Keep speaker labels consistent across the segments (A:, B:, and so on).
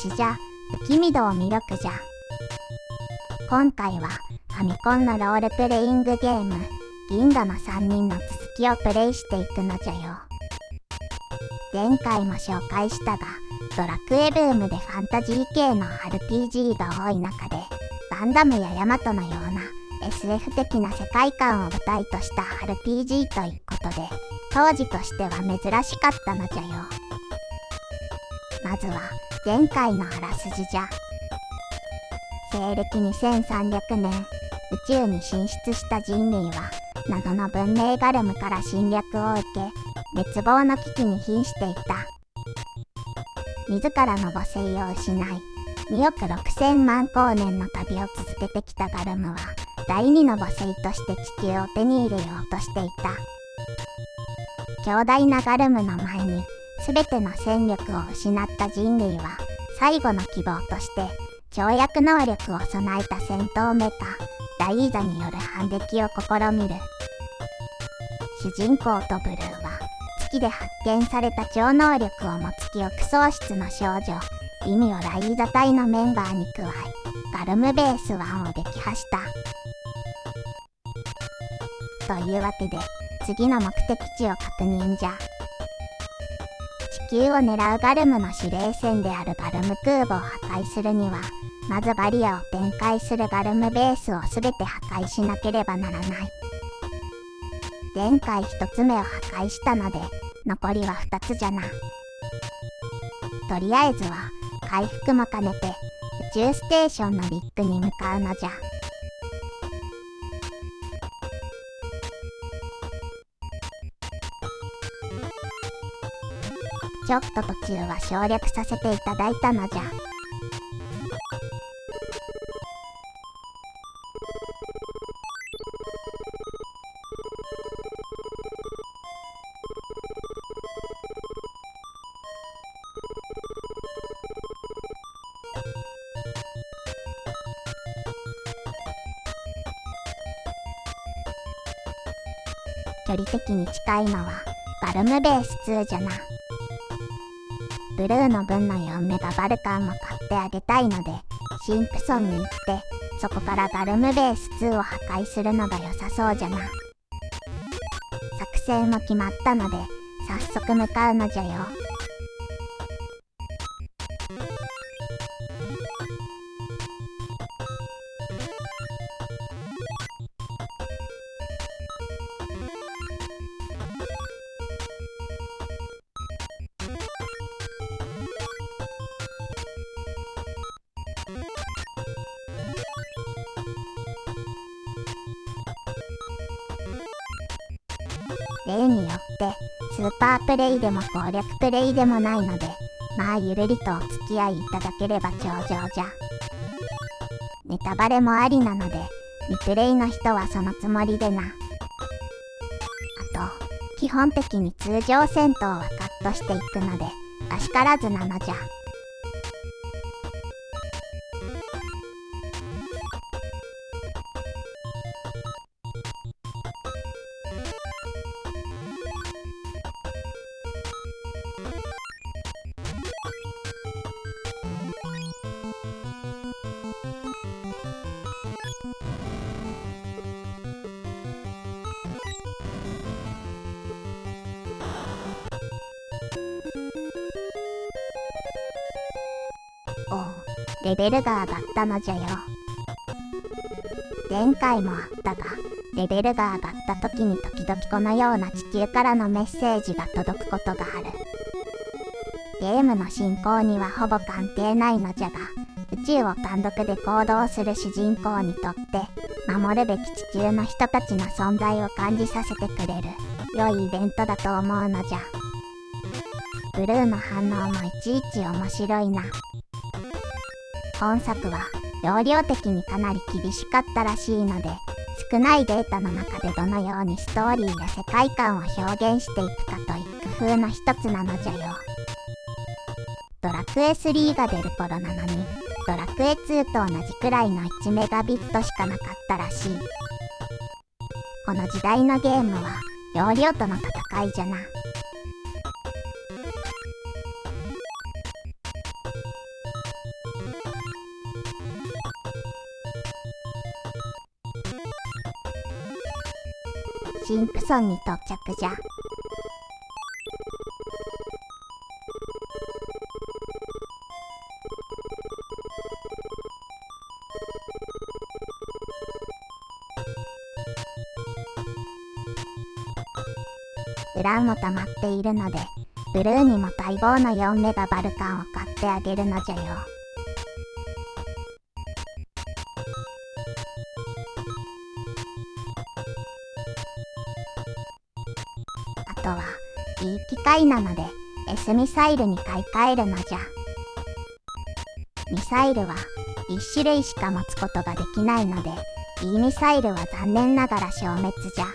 A: しじゃ、不気味度を魅力じゃ。今回はファミコンのロールプレイングゲーム、銀河の3人の続きをプレイしていくのじゃよ。前回も紹介したが、ドラクエブームでファンタジー系の RPG が多い中で、ガンダムやヤマトのような SF 的な世界観を舞台とした RPG ということで、当時としては珍しかったのじゃよ。まずは前回のあらすじじゃ。西暦2300年、宇宙に進出した人類は謎の文明ガルムから侵略を受け、滅亡の危機に瀕していた。自らの母性を失い、2億6000万光年の旅を続けてきたガルムは、第二の母性として地球を手に入れようとしていた。強大なガルムの前に、全ての戦力を失った人類は、最後の希望として、跳躍能力を備えた戦闘メカ、ダイーザによる反撃を試みる。主人公とブルーは、月で発見された超能力を持つ記憶喪失の少女、リミをライーザ隊のメンバーに加え、ガルムベース1を撃破した。というわけで、次の目的地を確認じゃ。地球を狙うガルムの司令船であるガルム空母を破壊するには、まずバリアを展開するガルムベースをすべて破壊しなければならない。前回1つ目を破壊したので、残りは2つじゃな。とりあえずは、回復も兼ねて、宇宙ステーションのリックに向かうのじゃ。ちょっと途中は省略させていただいたのじゃ。距離的に近いのはガルムベース2じゃな。ブルーの分の4メガバルカンも買ってあげたいので、シンプソンに行って、そこからガルムベース2を破壊するのが良さそうじゃな。作戦も決まったので、早速向かうのじゃよ。例によってスーパープレイでも攻略プレイでもないので、まあゆるりとお付き合いいただければ上々じゃ。ネタバレもありなので、未プレイの人はそのつもりでな。あと、基本的に通常戦闘はカットしていくので、あしからずなのじゃ。おう、レベルが上がったのじゃよ。前回もあったが、レベルが上がった時に時々このような地球からのメッセージが届くことがある。ゲームの進行にはほぼ関係ないのじゃが、宇宙を単独で行動する主人公にとって、守るべき地球の人たちの存在を感じさせてくれる、良いイベントだと思うのじゃ。ブルーの反応もいちいち面白いな。本作は容量的にかなり厳しかったらしいので、少ないデータの中でどのようにストーリーや世界観を表現していくかという工夫の一つなのじゃよ。ドラクエ3が出る頃なのに、ドラクエ2と同じくらいの1メガビットしかなかったらしい。この時代のゲームは容量との戦いじゃな。シンプソンに到着じゃ。ウランも溜まっているので、ブルーにも待望の4メガバルカンを買ってあげるのじゃよ。あとはいい機会なので S ミサイルに買い替えるのじゃ。ミサイルは1種類しか持つことができないので E ミサイルは残念ながら消滅じゃ。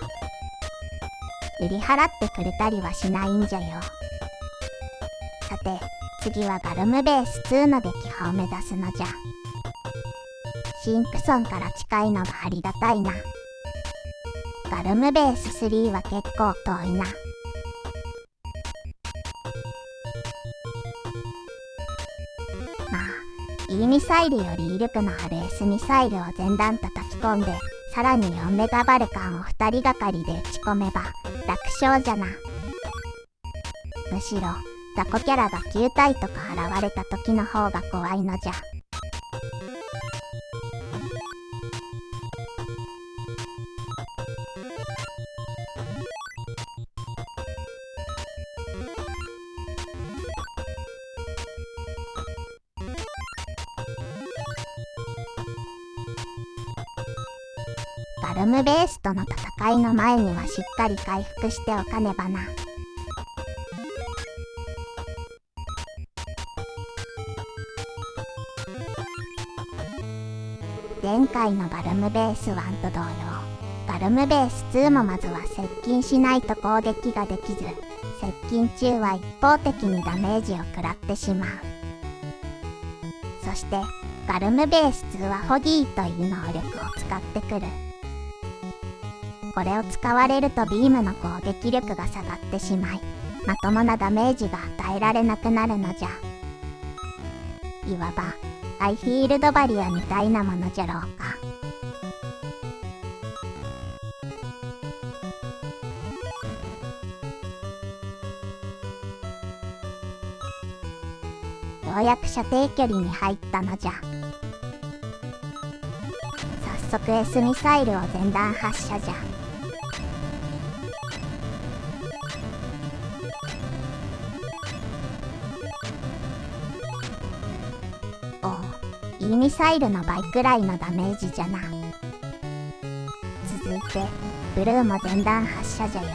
A: 売り払ってくれたりはしないんじゃよ。さて次はガルムベース2の撃破を目指すのじゃ。シンプソンから近いのがありがたいな。ガルムベース3は結構遠いな。まあ E ミサイルより威力のある S ミサイルを前段叩き込んで、さらに4メガバルカンを2人がかりで撃ち込めば楽勝じゃな。むしろ雑魚キャラが9体とか現れた時の方が怖いのじゃ。ガルムベースとの戦いの前にはしっかり回復しておかねばな。前回のガルムベース1と同様、ガルムベース2もまずは接近しないと攻撃ができず、接近中は一方的にダメージを食らってしまう。そしてガルムベース2はホギーという能力を使ってくる。これを使われるとビームの攻撃力が下がってしまい、まともなダメージが与えられなくなるのじゃ。いわばアイフィールドバリアみたいなものじゃろうか。ようやく射程距離に入ったのじゃ。早速 S ミサイルを前段発射じゃ。おう、E ミサイルの倍くらいのダメージじゃな。続いてブルーも前段発射じゃよ。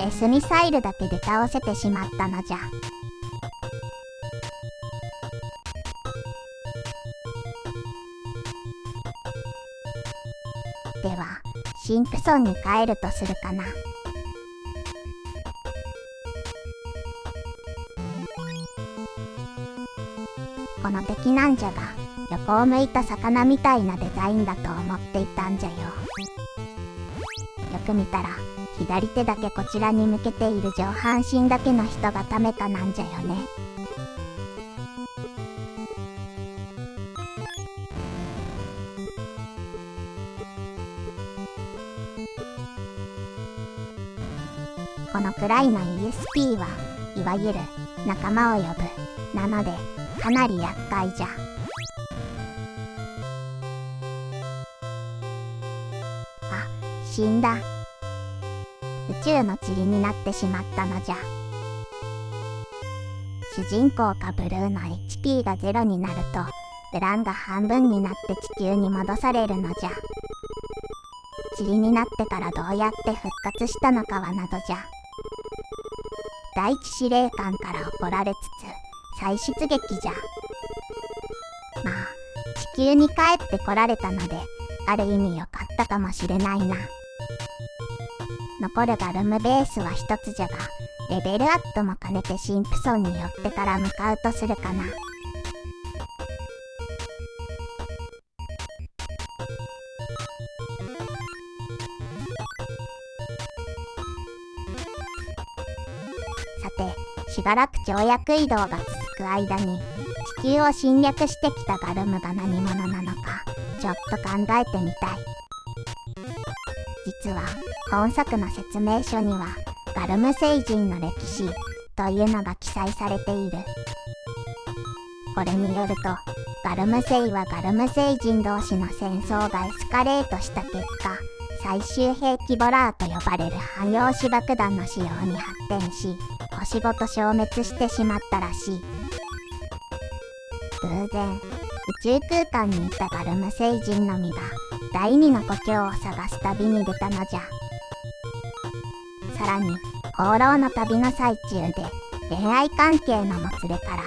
A: S ミサイルだけで倒せてしまったのじゃ。ではシンプソンに帰るとするかな。この敵なんじゃが、横を向いた魚みたいなデザインだと思っていたんじゃよ。よく見たら左手だけこちらに向けている上半身だけの人がタメかなんじゃよね。このくらいの ESP はいわゆる仲間を呼ぶ。なのでかなり厄介じゃ。あ、死んだ。宇宙の塵になってしまったのじゃ。主人公かブルーの HP が0になるとウランが半分になって地球に戻されるのじゃ。塵になってからどうやって復活したのかは謎じゃ。第一司令官から怒られつつ再出撃じゃ。まあ地球に帰ってこられたのである意味良かったかもしれないな。残るガルムベースは一つじゃが、レベルアップも兼ねてシンプソンに寄ってから向かうとするかな。さて、しばらく跳躍移動が続く間に地球を侵略してきたガルムが何者なのかちょっと考えてみたい。実は本作の説明書にはガルム星人の歴史というのが記載されている。これによるとガルム星はガルム星人同士の戦争がエスカレートした結果、最終兵器ボラーと呼ばれる汎用子爆弾の使用に発展し、星ごと消滅してしまったらしい。偶然宇宙空間にいたガルム星人のみが第二の故郷を探す旅に出たのじゃ。さらに放浪の旅の最中で恋愛関係のもつれから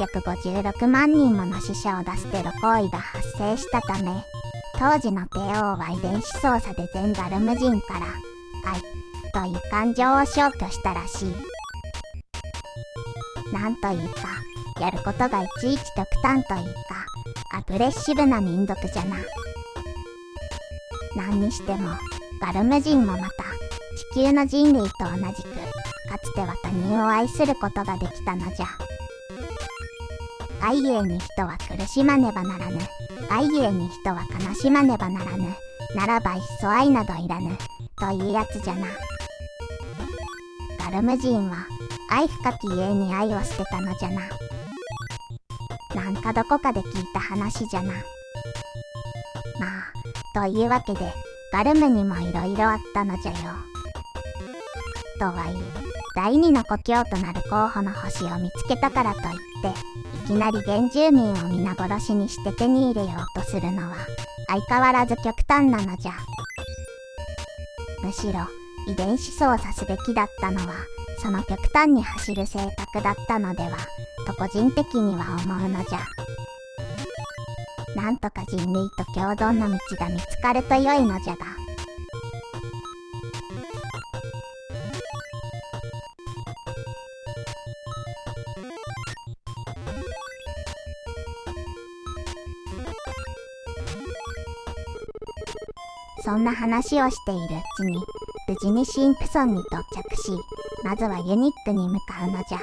A: 856万人もの死者を出すテロ行為が発生したため、当時の帝王は遺伝子操作で全ガルム人から愛という感情を消去したらしい。なんというか、やることがいちいち極端というか、アグレッシブな民族じゃな。何にしてもガルム人もまた地球の人類と同じく、かつては他人を愛することができたのじゃ。愛ゆえに人は苦しまねばならぬ、愛ゆえに人は悲しまねばならぬ、ならばいっそ愛などいらぬ、というやつじゃな。ガルム人は愛深きゆえに愛を捨てたのじゃな。なんかどこかで聞いた話じゃな。まあ、というわけでガルムにもいろいろあったのじゃよ。とはいえ、第二の故郷となる候補の星を見つけたからといっていきなり原住民を皆殺しにして手に入れようとするのは相変わらず極端なのじゃ。むしろ遺伝子操作すべきだったのはその極端に走る性格だったのではと個人的には思うのじゃ。なんとか人類と共存の道が見つかると良いのじゃが。そんな話をしているうちに無事にシンプソンに到着し、まずはユニックに向かうのじゃ。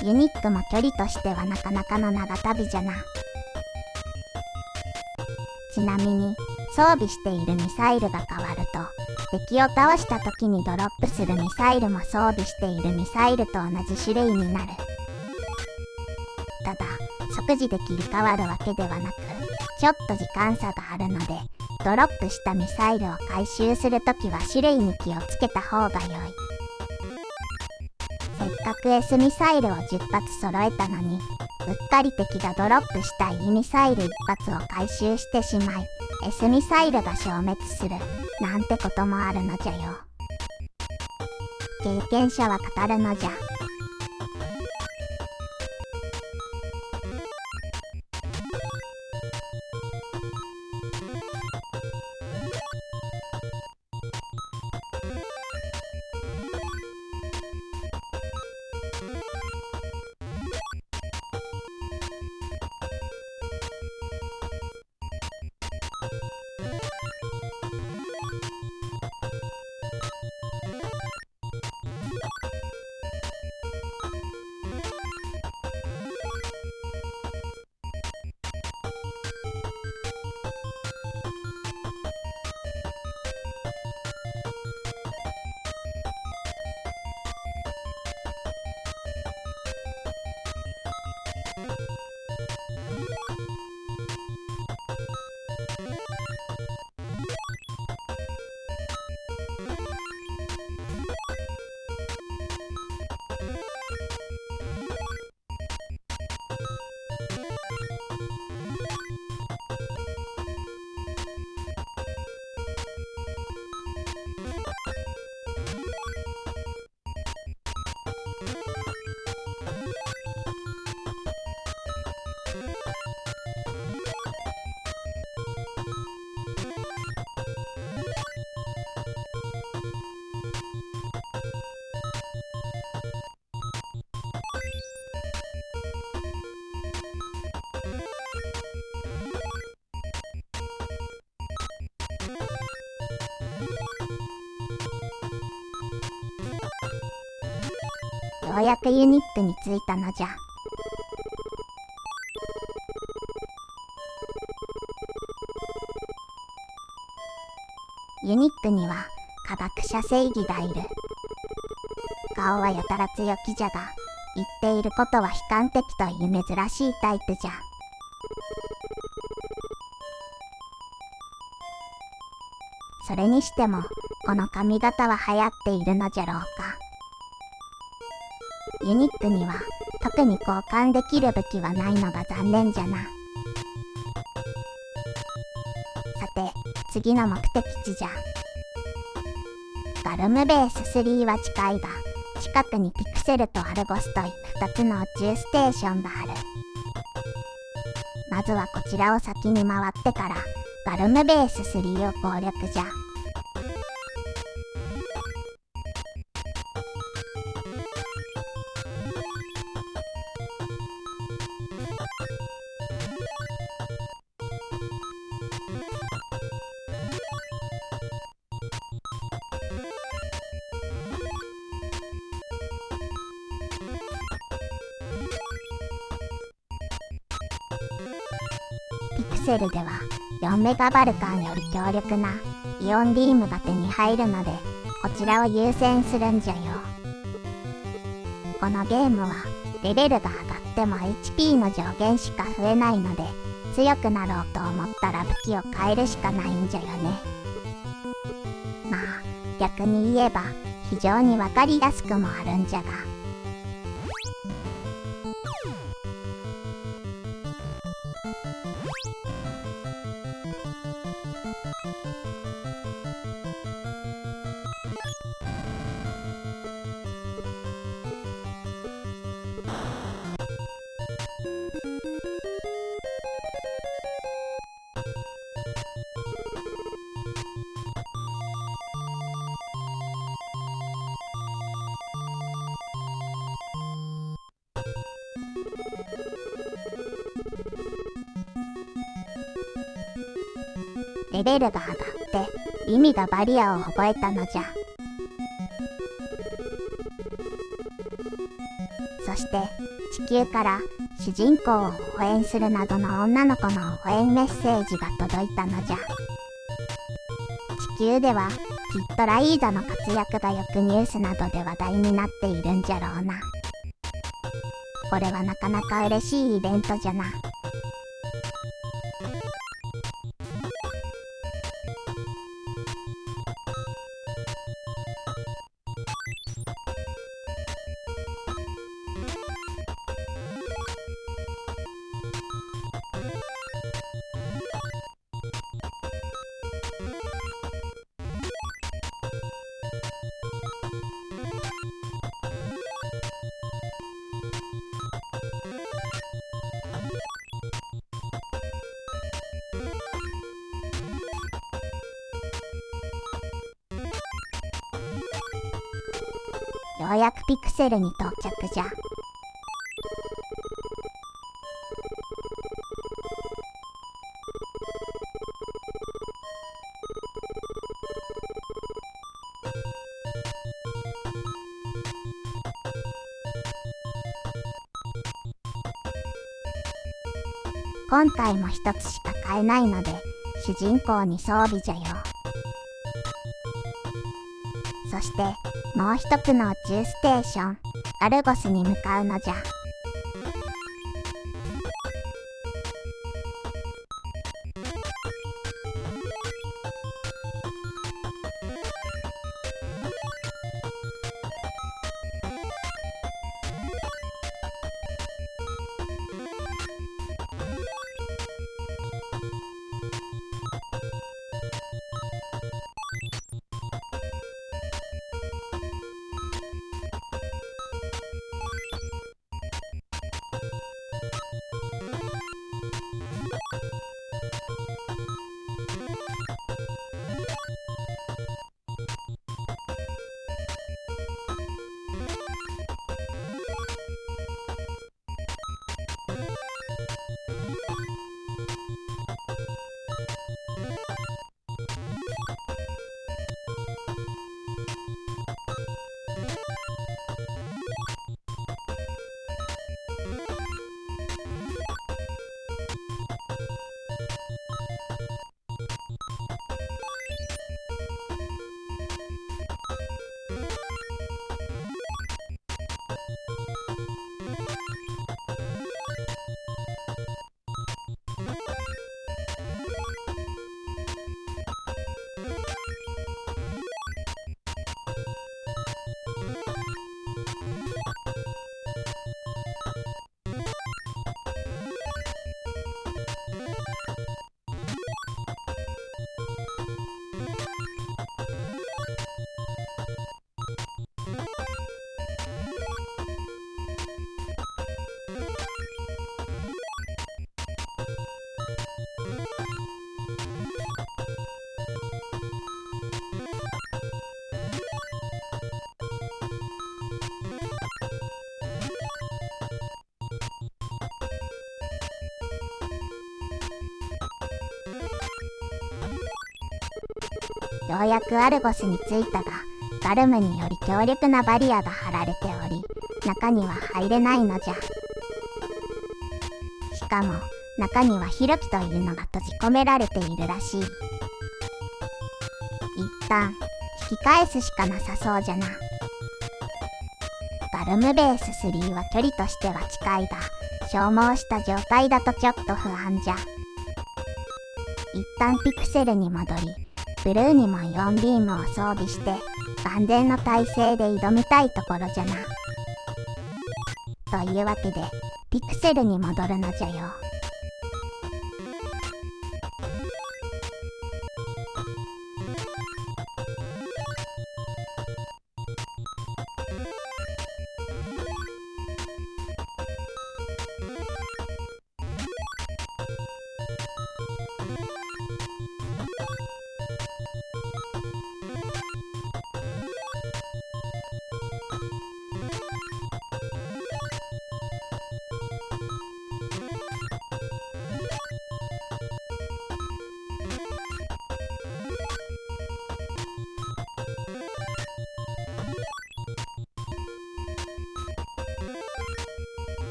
A: ユニックも距離としてはなかなかの長旅じゃな。ちなみに装備しているミサイルが変わると敵を倒した時にドロップするミサイルも装備しているミサイルと同じ種類になる。ただ即時で切り替わるわけではなく、ちょっと時間差があるのでドロップしたミサイルを回収するときは種類に気をつけた方が良い。せっかく S ミサイルを10発揃えたのに、うっかり敵がドロップした E ミサイル1発を回収してしまい S ミサイルが消滅するなんてこともあるのじゃよ。経験者は語るのじゃ。うやくユニックに着いたのじゃ。ユニックには科学者正義がいる。顔はやたら強気じゃが、言っていることは悲観的という珍しいタイプじゃ。それにしても、この髪型は流行っているのじゃろうか。ユニックには特に交換できる武器はないのが残念じゃな。さて、次の目的地じゃ。ガルムベース3は近いが、近くにピクセルとアルゴスという2つの宇宙ステーションがある。まずはこちらを先に回ってから、ガルムベース3を攻略じゃ。ピクセルでは4メガバルカンより強力なイオンビームが手に入るので、こちらを優先するんじゃよ。このゲームはレベルが上がっても HP の上限しか増えないので、強くなろうと思ったら武器を変えるしかないんじゃよね。まあ逆に言えば非常にわかりやすくもあるんじゃが。レベルが上がって意味がバリアを覚えたのじゃ。そして地球から主人公を応援するなどの女の子の応援メッセージが届いたのじゃ。地球ではきっとライーザの活躍がよくニュースなどで話題になっているんじゃろうな。これはなかなか嬉しいイベントじゃな。ようやくピクセルに到着じゃ。今回も一つしか買えないので、主人公に装備じゃよ。そしてもう一つの宇宙ステーションアルゴスに向かうのじゃ。ようやくアルゴスに着いたが、ガルムにより強力なバリアが張られており、中には入れないのじゃ。しかも、中にはヒロキというのが閉じ込められているらしい。一旦、引き返すしかなさそうじゃな。ガルムベース3は距離としては近いが、消耗した状態だとちょっと不安じゃ。一旦ピクセルに戻り、ブルーにもイオンビームを装備して、万全の体制で挑みたいところじゃな。というわけで、ピクセルに戻るのじゃよ。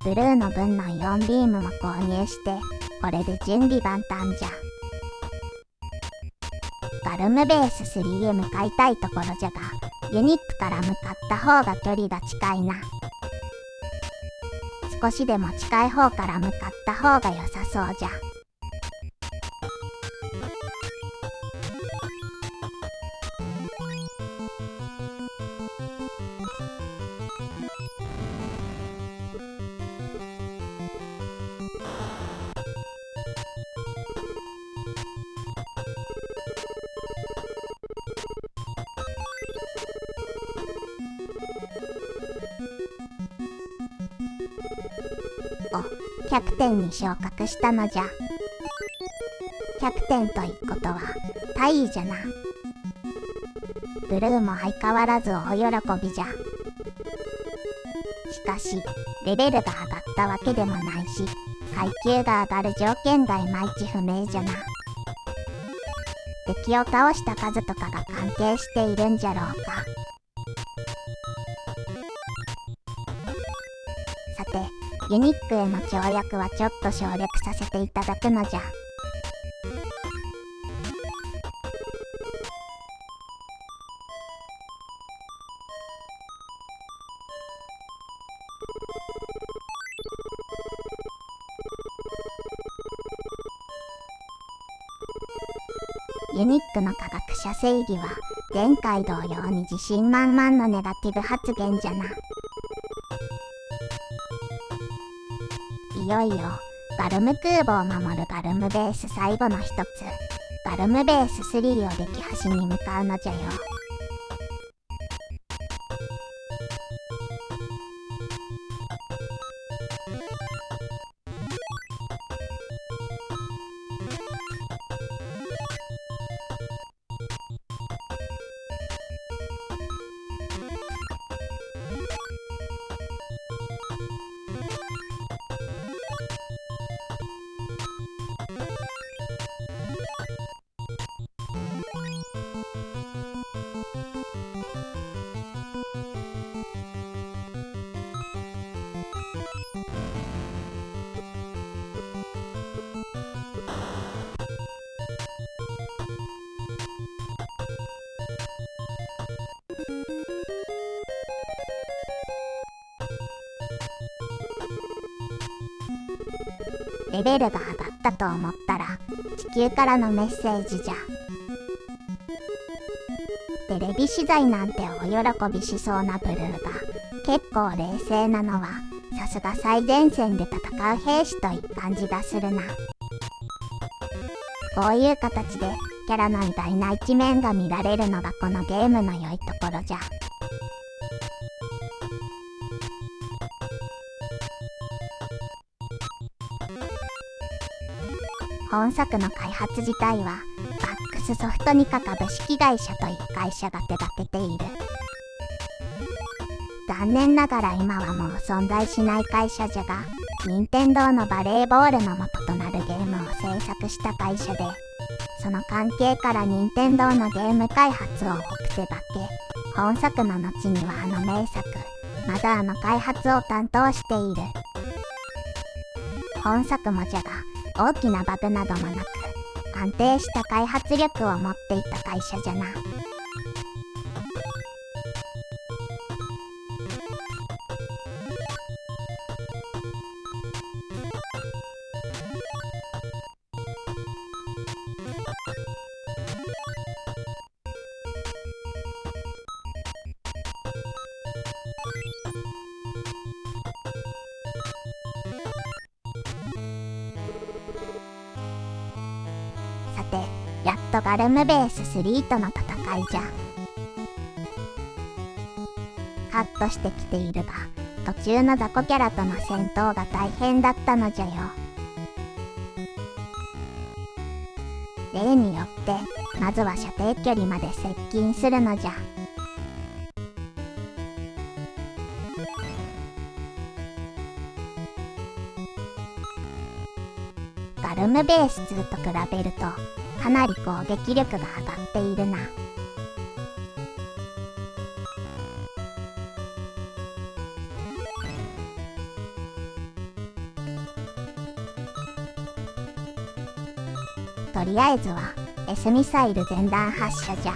A: ブルーの分のイオンビームも購入して、これで準備万端じゃ。ガルムベース3へ向かいたいところじゃが、ユニックから向かった方が距離が近いな。少しでも近い方から向かった方が良さそうじゃ。お、100点に昇格したのじゃ。100点ということは大位じゃな。ブルーも相変わらず大喜びじゃ。しかし、レベルが上がったわけでもないし、階級が上がる条件がいまいち不明じゃな。敵を倒した数とかが関係しているんじゃろうか。さて、ユニックへの跳躍はちょっと省略させていただくのじゃ。ユニックの科学者正義は前回同様に自信満々のネガティブ発言じゃな。いよいよガルム空母を守るガルムベース最後の一つ、ガルムベース3を撃破しに向かうのじゃよ。レベルが上がったと思ったら地球からのメッセージじゃ。テレビ取材なんてお喜びしそうなブルーが結構冷静なのはさすが最前線で戦う兵士という感じがするな。こういう形でキャラの偉大な一面が見られるのがこのゲームの良いところじゃ。本作の開発自体はバックスソフトニカ株式会社という会社が手掛けている。残念ながら今はもう存在しない会社じゃが、任天堂のバレーボールの元となるゲームを制作した会社で、その関係から任天堂のゲーム開発を奥手ばけ、本作の後には名作マザーの開発を担当している。本作もじゃが大きなバグなどもなく安定した開発力を持っていた会社じゃな。さて、やっとガルムベース3との戦いじゃ。カットしてきているが、途中の雑魚キャラとの戦闘が大変だったのじゃよ。例によって、まずは射程距離まで接近するのじゃ。ガルムベース2と比べるとかなり攻撃力が上がっているな。とりあえずは S ミサイル全弾発射じゃ。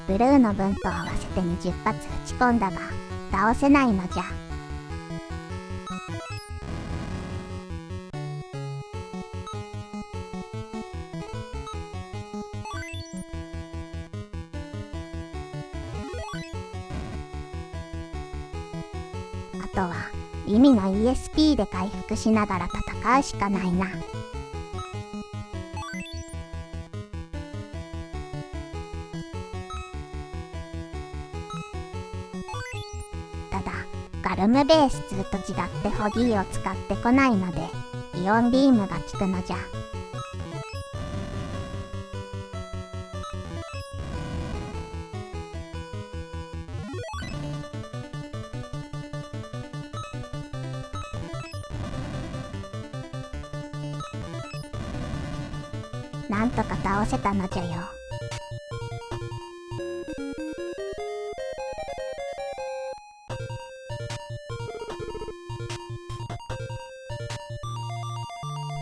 A: ブルーの分と合わせて20発撃ち込んだが倒せないのじゃ。あとは意味の ESP で回復しながら戦うしかないな。ただガルムベース2と違ってホギーを使ってこないのでイオンビームが効くのじゃ。なんとか倒せたのじゃよ。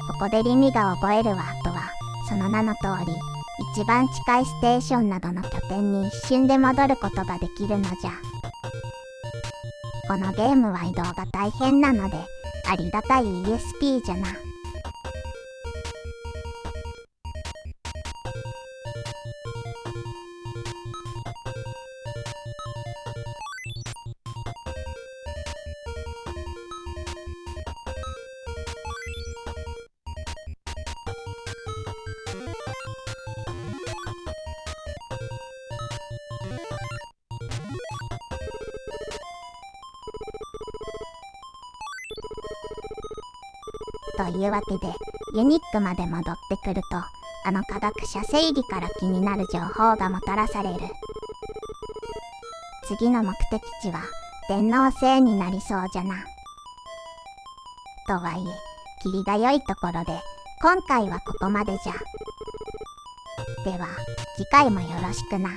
A: ここでリミが覚えるワードはその名の通り一番近いステーションなどの拠点に一瞬で戻ることができるのじゃ。このゲームは移動が大変なのでありがたい ESP じゃな。というわけでユニックまで戻ってくると科学者正義から気になる情報がもたらされる。次の目的地は天王星になりそうじゃな。とはいえ霧が良いところで今回はここまでじゃ。では次回もよろしくな。